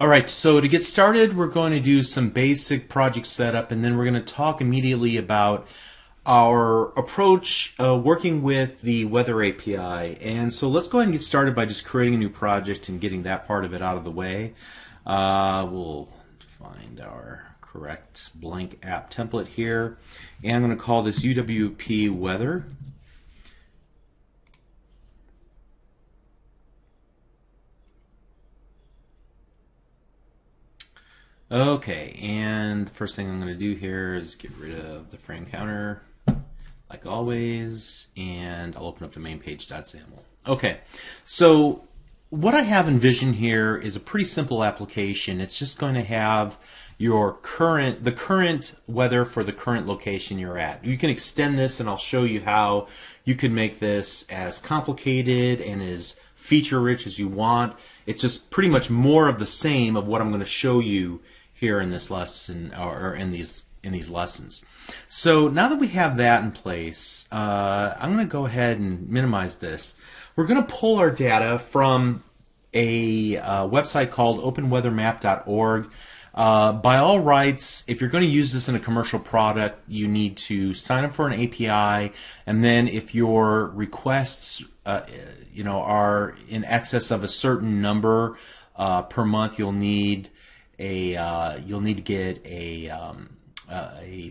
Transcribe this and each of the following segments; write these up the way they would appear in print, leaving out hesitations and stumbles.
All right, so to get started, we're going to do some basic project setup, and then we're going to talk immediately about our approach working with the weather API. And so let's go ahead and get started by just creating a new project and getting that part of it out of the way. We'll find our correct blank app template here, and I'm going to call this UWP weather. Okay, and the first thing I'm going to do here is get rid of the frame counter, like always, and I'll open up domain page.xaml. Okay, so what I have envisioned here is a pretty simple application. It's just going to have the current weather for the current location you're at. You can extend this, and I'll show you how you can make this as complicated and as feature-rich as you want. It's just pretty much more of the same of what I'm going to show you here in this lesson or in these lessons. So now that we have that in place, I'm going to go ahead and minimize this. We're going to pull our data from a website called openweathermap.org. By all rights, if you're going to use this in a commercial product, you need to sign up for an API, and then if your requests are in excess of a certain number per month, you'll need to get a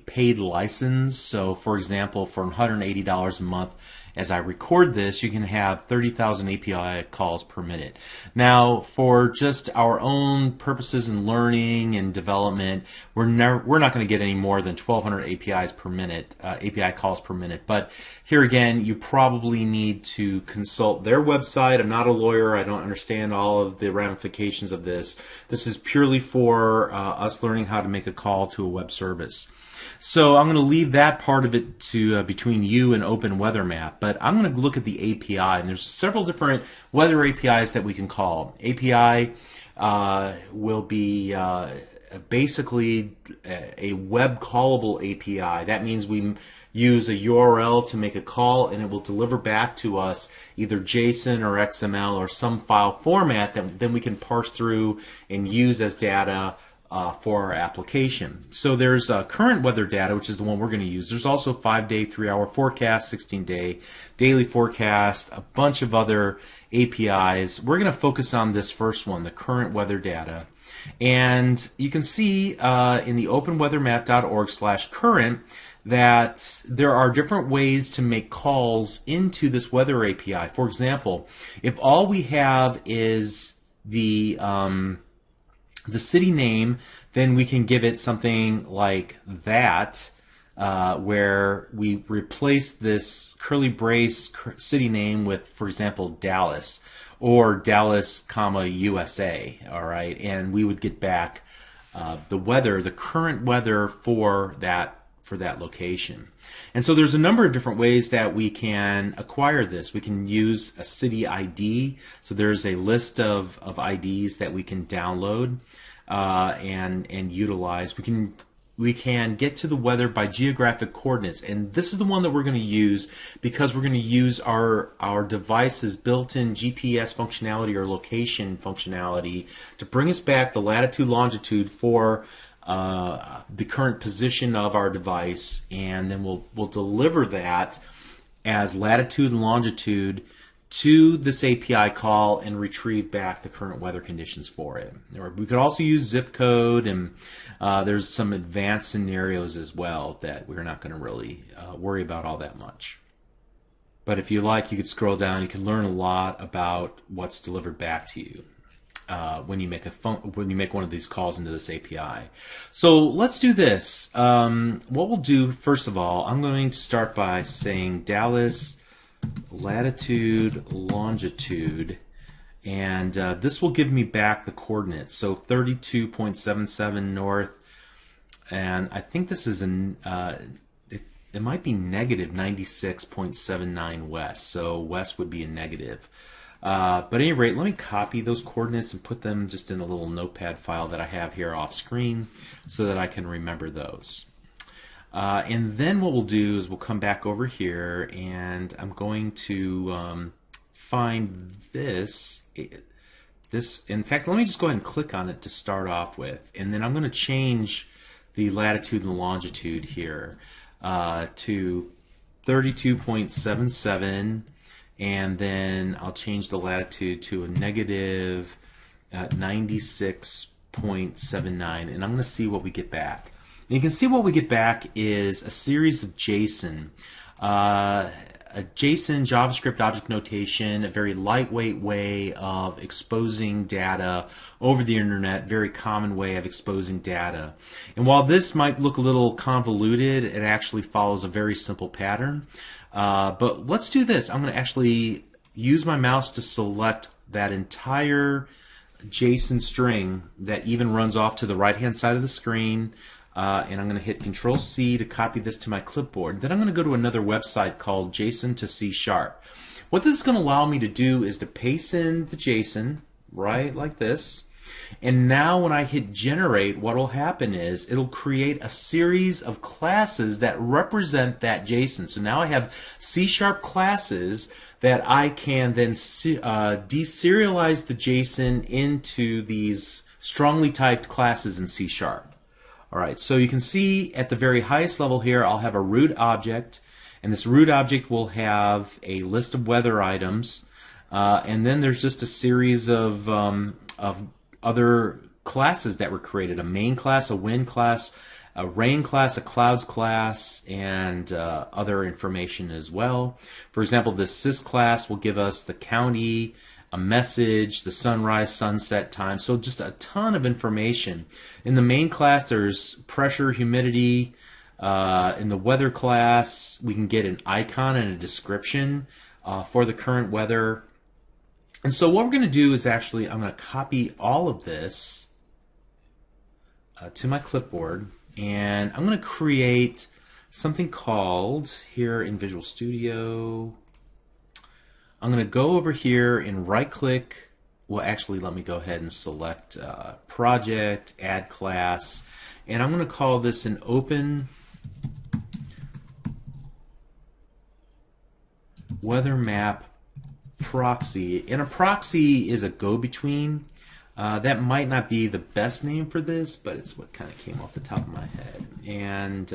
paid license. So, for example, for $180 a month, as I record this, you can have 30,000 API calls per minute. Now, for just our own purposes in learning and development, we're not going to get any more than 1,200 APIs per minute, API calls per minute. But here again, you probably need to consult their website. I'm not a lawyer. I don't understand all of the ramifications of this. This is purely for us learning how to make a call to a web service. So I'm going to leave that part of it to between you and Open Weather Map, but I'm going to look at the API, and there's several different weather APIs that we can call. API will be basically a web callable API. That means we use a URL to make a call, and it will deliver back to us either JSON or XML or some file format that then we can parse through and use as data for our application. So there's current weather data, which is the one we're going to use. There's also 5-day, 3-hour forecast, 16-day daily forecast, a bunch of other APIs. We're going to focus on this first one, the current weather data. And you can see in the openweathermap.org/current that there are different ways to make calls into this weather API. For example, if all we have is the city name, then we can give it something like that, where we replace this curly brace city name with, for example, Dallas or Dallas, USA. All right, and we would get back the weather, the current weather for that location. And so there's a number of different ways that we can acquire this. We can use a city ID. So there's a list of IDs that we can download and utilize. We can get to the weather by geographic coordinates, and this is the one that we're going to use because we're going to use our device's built-in GPS functionality or location functionality to bring us back the latitude, longitude for the current position of our device, and then we'll deliver that as latitude and longitude to this API call and retrieve back the current weather conditions for it. Or we could also use zip code, and there's some advanced scenarios as well that we're not going to really worry about all that much. But if you like, you could scroll down. You can learn a lot about what's delivered back to you when you make one of these calls into this API. So let's do this. What we'll do first of all, I'm going to start by saying Dallas latitude, longitude, and this will give me back the coordinates. So 32.77 north, and I think this is it might be negative 96.79 west. So west would be a negative. But at any rate, let me copy those coordinates and put them just in a little notepad file that I have here off screen so that I can remember those. And then what we'll do is we'll come back over here, and I'm going to find this this, in fact, let me just go ahead and click on it to start off with, and then I'm going to change the latitude and the longitude here to 32.77, and then I'll change the latitude to a negative 96.79, and I'm going to see what we get back. And you can see what we get back is a series of JSON. A JSON JavaScript object notation, a very lightweight way of exposing data over the internet, very common way of exposing data. And while this might look a little convoluted, it actually follows a very simple pattern. But let's do this. I'm going to actually use my mouse to select that entire JSON string that even runs off to the right-hand side of the screen. And I'm going to hit Control-C to copy this to my clipboard. Then I'm going to go to another website called JSON to C#. What this is going to allow me to do is to paste in the JSON, right, like this. And now when I hit Generate, what will happen is it'll create a series of classes that represent that JSON. So now I have C# classes that I can then deserialize the JSON into these strongly typed classes in C#. Alright, so you can see at the very highest level here I'll have a root object, and this root object will have a list of weather items, and then there's just a series of other classes that were created: a main class, a wind class, a rain class, a clouds class, and other information as well. For example, this sys class will give us the county, a message, the sunrise, sunset time, so just a ton of information. In the main class, there's pressure, humidity. In the weather class, we can get an icon and a description for the current weather. And so what we're going to do is actually, I'm going to copy all of this to my clipboard, and I'm going to create something called, here in Visual Studio, I'm going to go over here and right-click. Well, actually, let me go ahead and select Project, Add Class, and I'm going to call this an Open Weather Map Proxy. And a proxy is a go-between. That might not be the best name for this, but it's what kind of came off the top of my head. And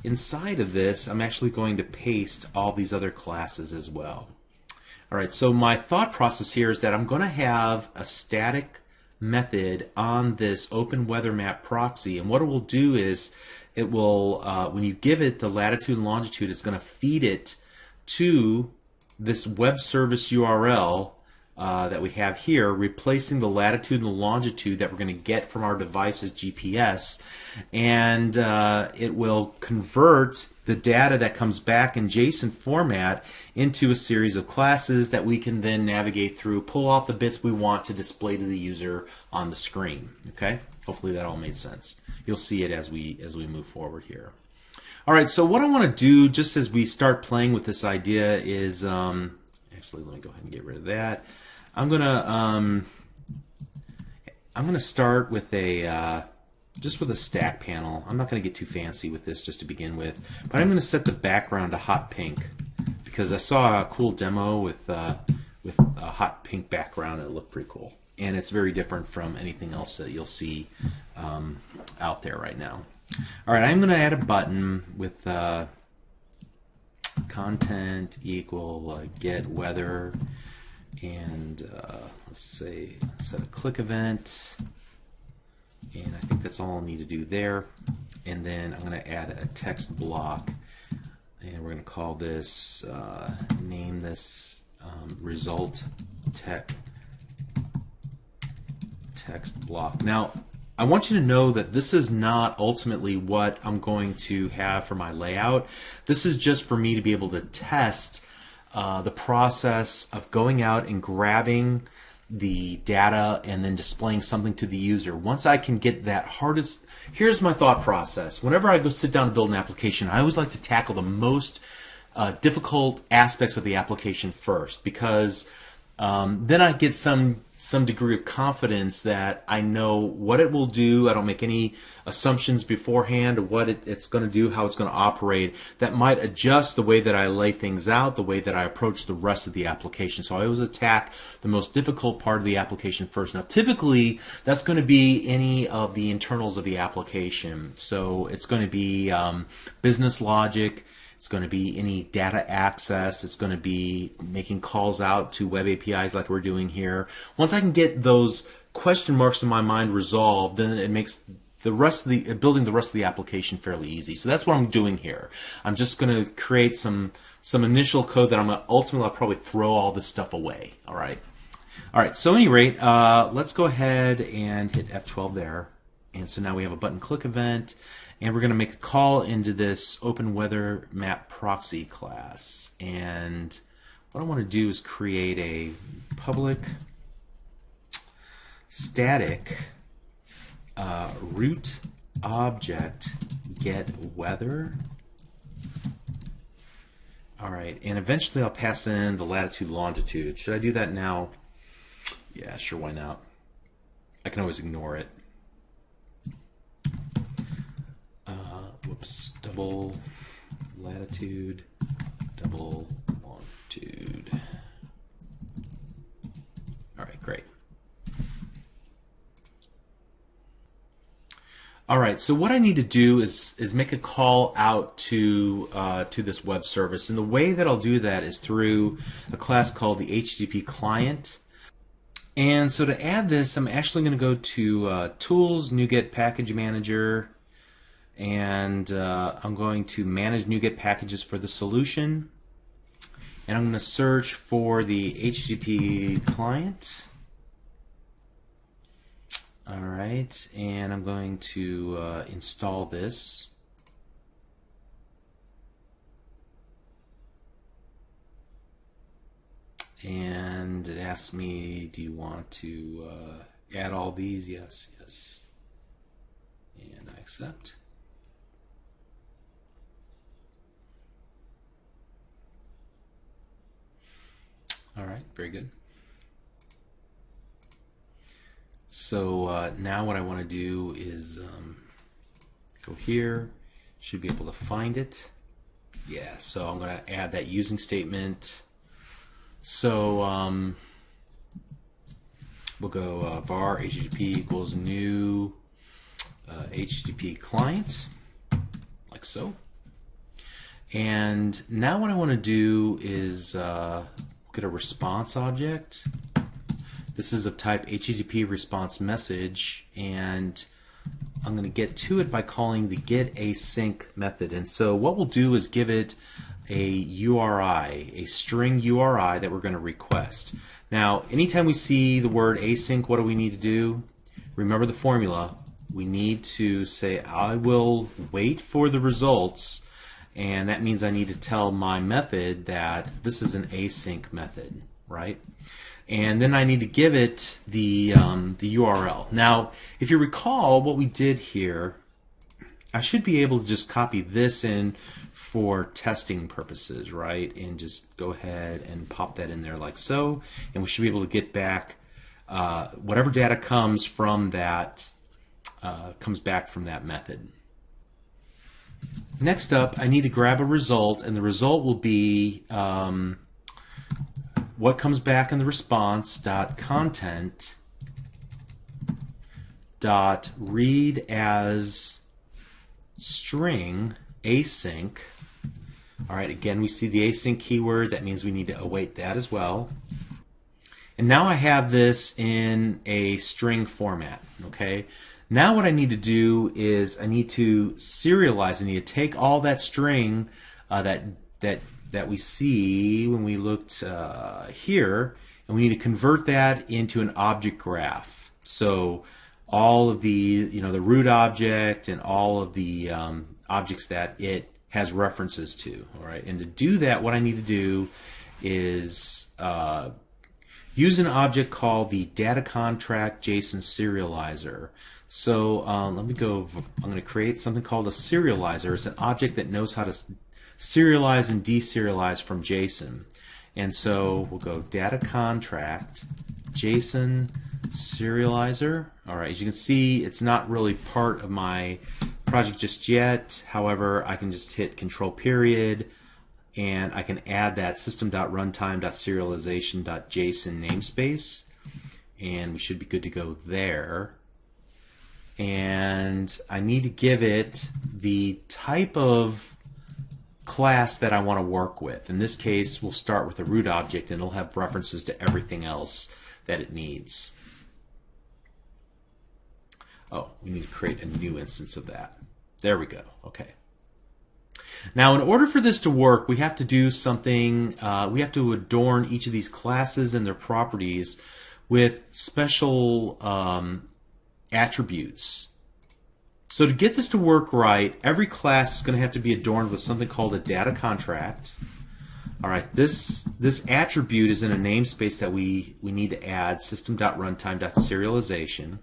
inside of this, I'm actually going to paste all these other classes as well. Alright, so my thought process here is that I'm going to have a static method on this Open Weather Map Proxy, and what it will do is it will, when you give it the latitude and longitude, it's going to feed it to this web service URL that we have here, replacing the latitude and the longitude that we're going to get from our device's GPS, and it will convert the data that comes back in JSON format into a series of classes that we can then navigate through, pull out the bits we want to display to the user on the screen. Okay, hopefully that all made sense. You'll see it as we move forward here. All right, so what I want to do just as we start playing with this idea is actually, let me go ahead and get rid of that. I'm gonna start with a just with a stack panel. I'm not going to get too fancy with this just to begin with, but I'm going to set the background to hot pink because I saw a cool demo with a hot pink background and it looked pretty cool, and it's very different from anything else that you'll see out there right now. All right, I'm going to add a button with content equal get weather, and let's say set a click event, and I think that's all I'll need to do there. And then I'm going to add a text block, and we're going to call this name this result text block. Now I want you to know that this is not ultimately what I'm going to have for my layout. This is just for me to be able to test the process of going out and grabbing the data and then displaying something to the user. Once I can get that hardest, here's my thought process. Whenever I go sit down to build an application, I always like to tackle the most difficult aspects of the application first, because then I get some some degree of confidence that I know what it will do. I don't make any assumptions beforehand of what it's going to do, how it's going to operate. That might adjust the way that I lay things out, the way that I approach the rest of the application. So I always attack the most difficult part of the application first. Now, typically, that's going to be any of the internals of the application. So it's going to be business logic. It's going to be any data access. It's going to be making calls out to web APIs like we're doing here. Once I can get those question marks in my mind resolved, then it makes the rest of the building the rest of the application fairly easy. So that's what I'm doing here. I'm just going to create some initial code that I'm going to ultimately I'll probably throw all this stuff away. All right. So at any rate, let's go ahead and hit F12 there. And so now we have a button click event. And we're going to make a call into this Open Weather Map Proxy class. And what I want to do is create a public static root object get weather. All right, and eventually I'll pass in the latitude, longitude. Should I do that now? Yeah, sure, why not? I can always ignore it. Whoops, double latitude, double longitude. All right, great. All right, so what I need to do is make a call out to this web service, and the way that I'll do that is through a class called the HTTP client. And so to add this, I'm actually going to go to Tools, NuGet Package Manager. And I'm going to manage NuGet packages for the solution. And I'm going to search for the HTTP client. All right, and I'm going to install this. And it asks me, do you want to add all these? Yes, yes. And I accept. All right, very good. So now what I want to do is go here, should be able to find it. Yeah, so I'm going to add that using statement. So we'll go var HTTP equals new HTTP client, like so. And now what I want to do is get a response object. This is of type HTTP response message, and I'm going to get to it by calling the getAsync method. And so what we'll do is give it a URI, a string URI that we're going to request. Now, anytime we see the word async, what do we need to do? Remember the formula. We need to say, I will wait for the results. And that means I need to tell my method that this is an async method, right? And then I need to give it the URL. Now, if you recall what we did here, I should be able to just copy this in for testing purposes, right? And just go ahead and pop that in there like so. And we should be able to get back whatever data comes from that, comes back from that method. Next up, I need to grab a result, and the result will be what comes back in the response dot content dot read as string async. All right, again, we see the async keyword. That means we need to await that as well. And now I have this in a string format, okay? Now what I need to do is I need to serialize. I need to take all that string that we see when we looked here, and we need to convert that into an object graph. So all of the the root object and all of the objects that it has references to. All right, and to do that, what I need to do is use an object called the data contract JSON serializer. So let me go, I'm going to create something called a serializer. It's an object that knows how to serialize and deserialize from JSON. And so we'll go data contract JSON serializer. All right, as you can see, it's not really part of my project just yet. However, I can just hit Control period, and I can add that system.runtime.serialization.json namespace, and we should be good to go there. And I need to give it the type of class that I want to work with. In this case, we'll start with a root object, and it'll have references to everything else that it needs. Oh, we need to create a new instance of that. There we go. Okay. Now, in order for this to work, we have to do something. We have to adorn each of these classes and their properties with special attributes. So to get this to work right, every class is going to have to be adorned with something called a data contract. All right, this attribute is in a namespace that we need to add, system.runtime.serialization.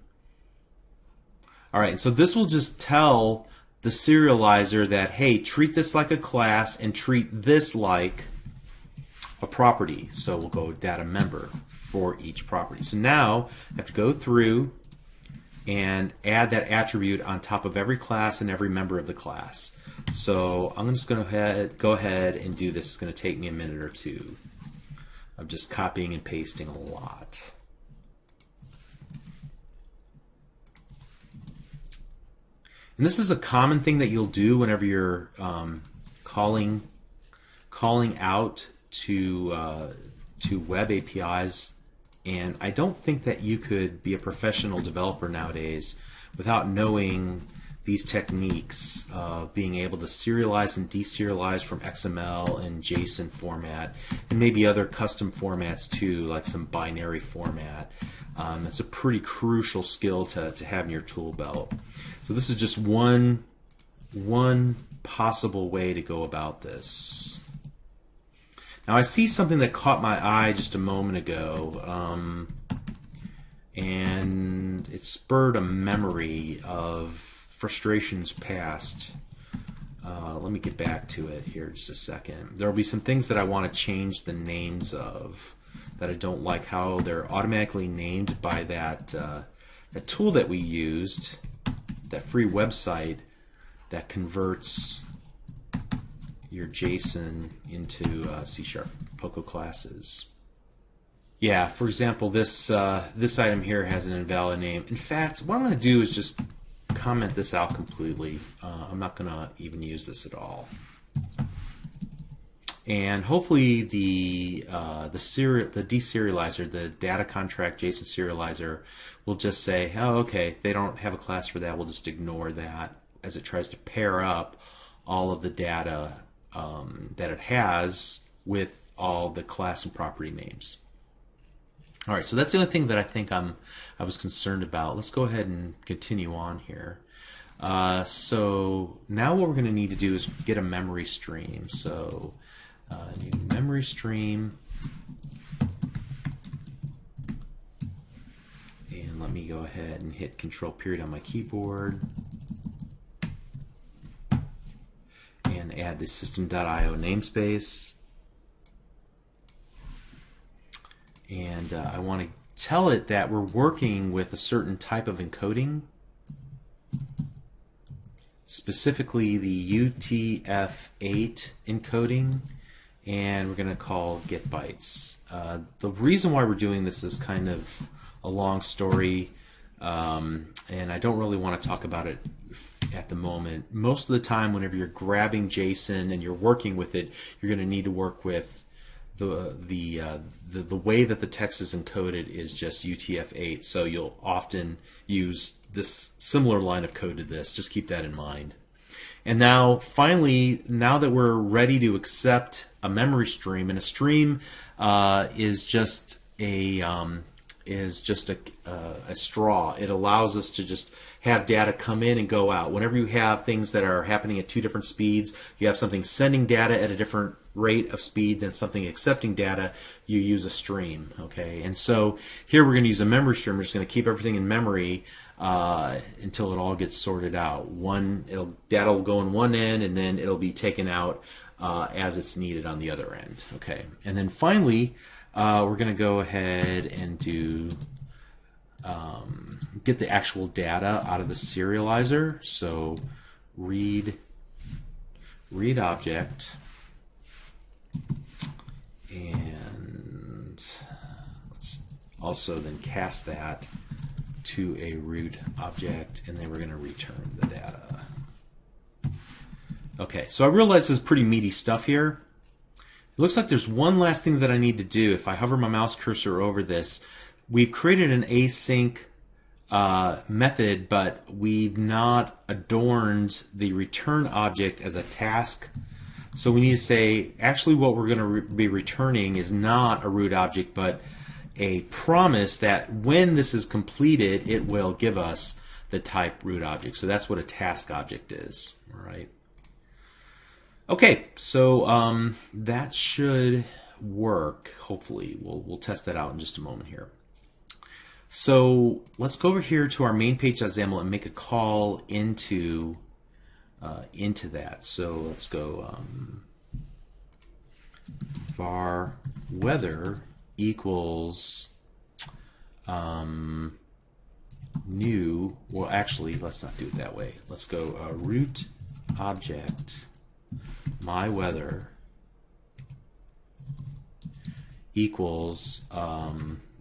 All right, and so this will just tell the serializer that, hey, treat this like a class and treat this like a property. So we'll go data member for each property. So now I have to go through and add that attribute on top of every class and every member of the class. So I'm just going to go ahead and do this. It's going to take me a minute or two of just copying and pasting a lot. And this is a common thing that you'll do whenever you're calling out to web APIs. And I don't think that you could be a professional developer nowadays without knowing these techniques of being able to serialize and deserialize from XML and JSON format, and maybe other custom formats too, like some binary format. It's a pretty crucial skill to have in your tool belt. So this is just one possible way to go about this. Now I see something that caught my eye just a moment ago, and it spurred a memory of frustrations past. Let me get back to it here just a second. There will be some things that I want to change the names of that I don't like how they're automatically named by that tool that we used, that free website that converts your JSON into C# Poco classes. Yeah, for example, this item here has an invalid name. In fact, what I'm going to do is just comment this out completely. I'm not going to even use this at all. And hopefully the deserializer, the data contract JSON serializer, will just say, oh, okay, they don't have a class for that. We'll just ignore that as it tries to pair up all of the data that it has with all the class and property names. All right, so that's the only thing that I think I was concerned about. Let's go ahead and continue on here. So now what we're going to need to do is get a memory stream. So new memory stream, and let me go ahead and hit Control period on my keyboard and add the system.io namespace. And I want to tell it that we're working with a certain type of encoding, specifically the UTF-8 encoding, and we're going to call get bytes. The reason why we're doing this is kind of a long story, and I don't really want to talk about it at the moment. Most of the time, whenever you're grabbing JSON and you're working with it, you're going to need to work with the way that the text is encoded is just UTF-8. So you'll often use this similar line of code to this. Just keep that in mind. And now, finally, now that we're ready to accept a memory stream, and a stream is just a straw. It allows us to just have data come in and go out. Whenever you have things that are happening at two different speeds, you have something sending data at a different rate of speed than something accepting data, you use a stream. Okay, and so here we're going to use a memory stream. We're just going to keep everything in memory until it all gets sorted out. Data will go in one end, and then it'll be taken out as it's needed on the other end. Okay, and then finally, we're going to go ahead and do get the actual data out of the serializer. So read object, and let's also then cast that to a root object, and then we're going to return the data. Okay, so I realize this is pretty meaty stuff here. It looks like there's one last thing that I need to do. If I hover my mouse cursor over this, we've created an async method, but we've not adorned the return object as a task. So we need to say, actually what we're going to be returning is not a root object, but a promise that when this is completed, it will give us the type root object. So that's what a task object is. All right. Okay, so that should work. Hopefully, we'll test that out in just a moment here. So let's go over here to our main page.xaml and make a call into that. So let's go var weather equals new. Well, actually, let's not do it that way. Let's go root object my weather equals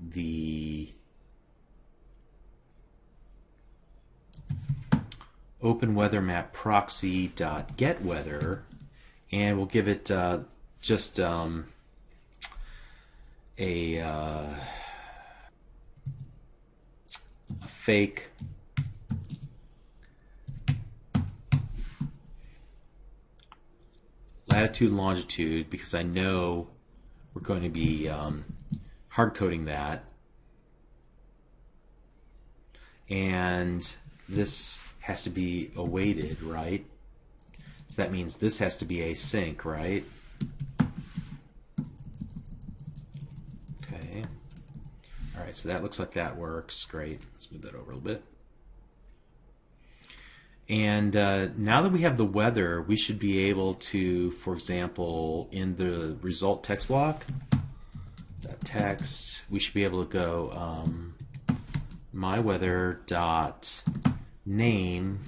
the open weather map proxy dot get weather, and we'll give it just a fake latitude and longitude, because I know we're going to be hard coding that, and this has to be awaited, right? So that means this has to be async, right? Okay. All right, so that looks like that works. Great. Let's move that over a little bit. And now that we have the weather, we should be able to, for example, in the result text block, text, we should be able to go my weather dot name,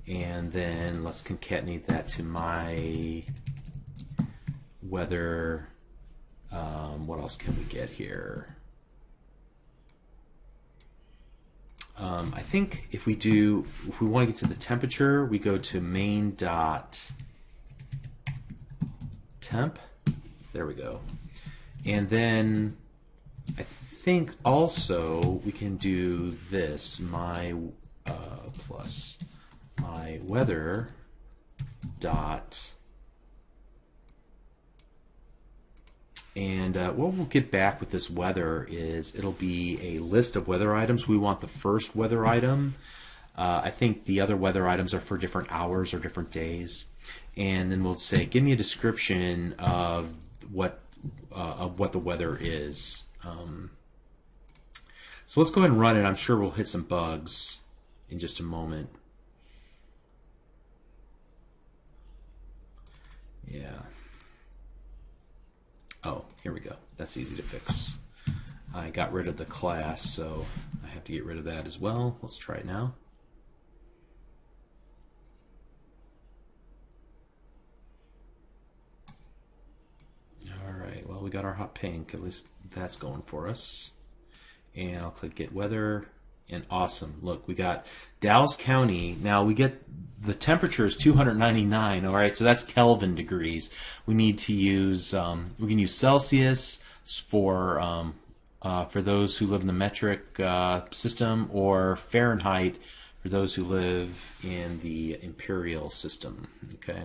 and then let's concatenate that to my weather. What else can we get here? I think if we want to get to the temperature, we go to main dot temp. There we go. And then I think also we can do this, my plus my weather dot, and what we'll get back with this weather is it'll be a list of weather items. We want the first weather item. I think the other weather items are for different hours or different days. And then we'll say, give me a description of what the weather is. So let's go ahead and run it. I'm sure we'll hit some bugs in just a moment. Yeah. Oh, here we go. That's easy to fix. I got rid of the class, so I have to get rid of that as well. Let's try it now. All right, well, we got our hot pink. At least that's going for us. And I'll click Get Weather, and awesome. Look, we got Dallas County. Now we get the temperature is 299. All right, so that's Kelvin degrees. We need to use we can use Celsius for those who live in the metric system, or Fahrenheit for those who live in the imperial system. Okay,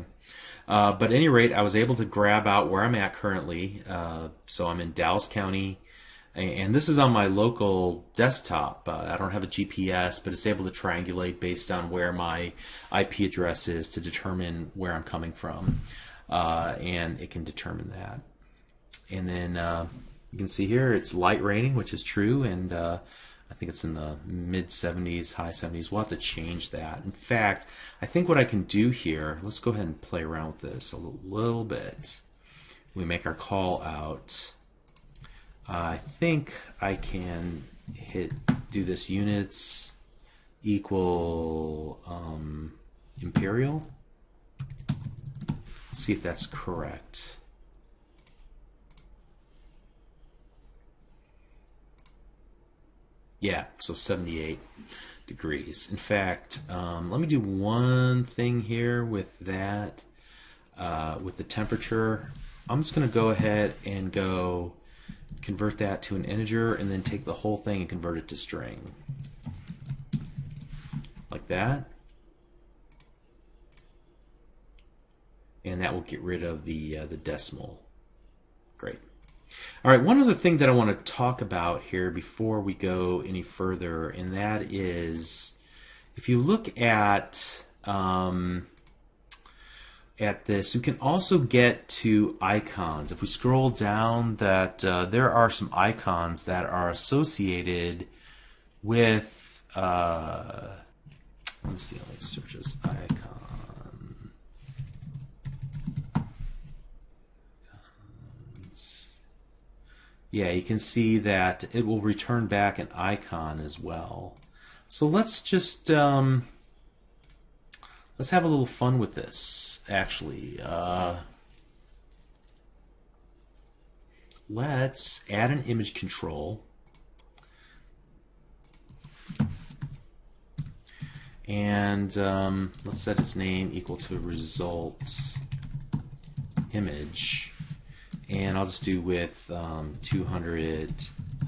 but at any rate, I was able to grab out where I'm at currently. So I'm in Dallas County. And this is on my local desktop. I don't have a GPS, but it's able to triangulate based on where my IP address is to determine where I'm coming from. And it can determine that. And then you can see here it's light raining, which is true, and I think it's in the mid 70s, high 70s. We'll have to change that. In fact, I think what I can do here, let's go ahead and play around with this a little bit. We make our call out. I think I can do this units equal imperial. See if that's correct. Yeah, so 78 degrees. In fact, let me do one thing here with that, with the temperature. I'm just going to go ahead and convert that to an integer and then take the whole thing and convert it to string. Like that. And that will get rid of the decimal. Great. All right, one other thing that I want to talk about here before we go any further, and that is, if you look at this, we can also get to icons. If we scroll down, that there are some icons that are associated with. Let me see. Let me search this icon. Yeah, you can see that it will return back an icon as well. So let's just let's have a little fun with this. Actually, let's add an image control, and let's set its name equal to result image. And I'll just do with 200,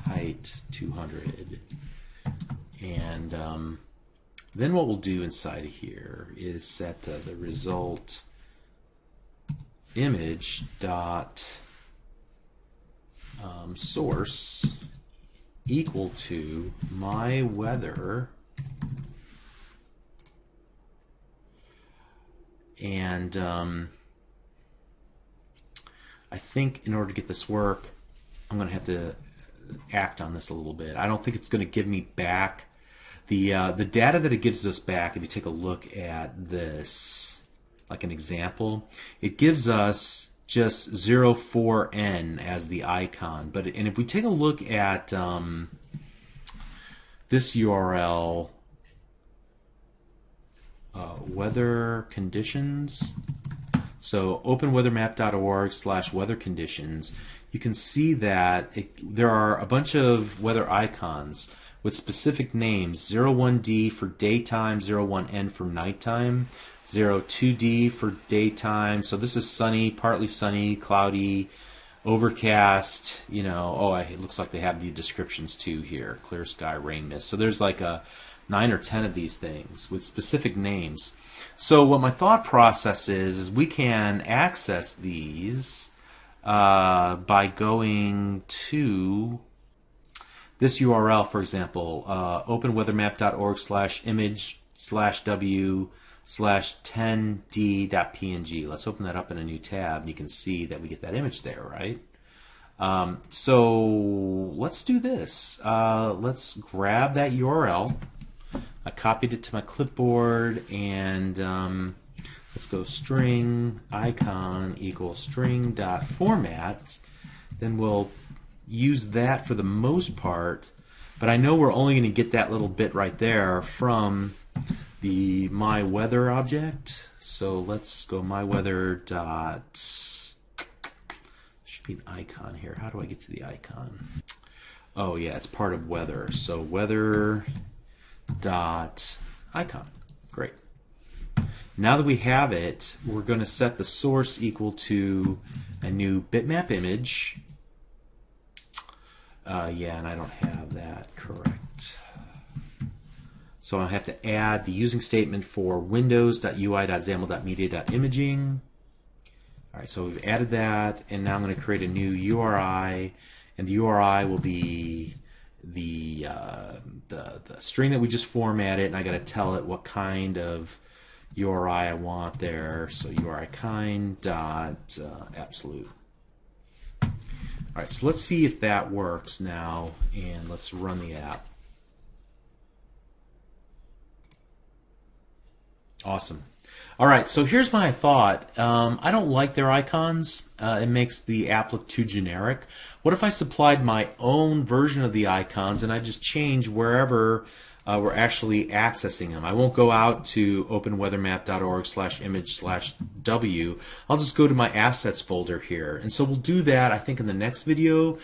height 200. And then what we'll do inside of here is set the result image dot source equal to my weather, and I think in order to get this work, I'm going to have to act on this a little bit. I don't think it's going to give me back the data that it gives us back. If you take a look at this, like an example, it gives us just 04N as the icon. And if we take a look at this URL, weather conditions. So openweathermap.org/weather conditions, you can see that there are a bunch of weather icons with specific names: 01D for daytime, 01N for nighttime, 02D for daytime. So this is sunny, partly sunny, cloudy, overcast, it looks like they have the descriptions too here: clear sky, rain, mist. So there's like 9 or 10 of these things with specific names. So what my thought process is we can access these by going to this URL, for example, openweathermap.org/image/w/10d.png. Let's open that up in a new tab, and you can see that we get that image there, right? So let's do this. Let's grab that URL. I copied it to my clipboard, and let's go string icon equals string dot format. Then we'll use that for the most part, but I know we're only going to get that little bit right there from the my weather object. So let's go my weather dot. Should be an icon here. How do I get to the icon? Oh yeah, it's part of weather. So weather dot icon. Great. Now that we have it, we're going to set the source equal to a new bitmap image. Yeah, and I don't have that correct. So I have to add the using statement for windows.ui.xaml.media.imaging. All right, so we've added that, and now I'm going to create a new URI, and the URI will be the string that we just formatted, and I got to tell it what kind of URI I want there. So URI kind dot absolute. All right, so let's see if that works now, and let's run the app. Awesome. All right, so here's my thought. I don't like their icons. It makes the app look too generic. What if I supplied my own version of the icons and I just change wherever we're actually accessing them? I won't go out to openweathermap.org/image/w. I'll just go to my assets folder here. And so we'll do that, I think, in the next video.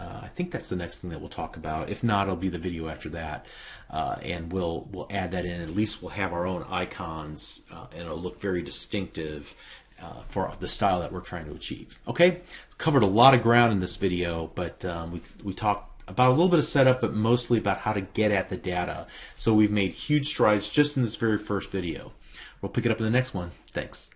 I think that's the next thing that we'll talk about. If not, it'll be the video after that, and we'll add that in. At least we'll have our own icons, and it'll look very distinctive for the style that we're trying to achieve. Okay, covered a lot of ground in this video, but we talked about a little bit of setup, but mostly about how to get at the data. So we've made huge strides just in this very first video. We'll pick it up in the next one. Thanks.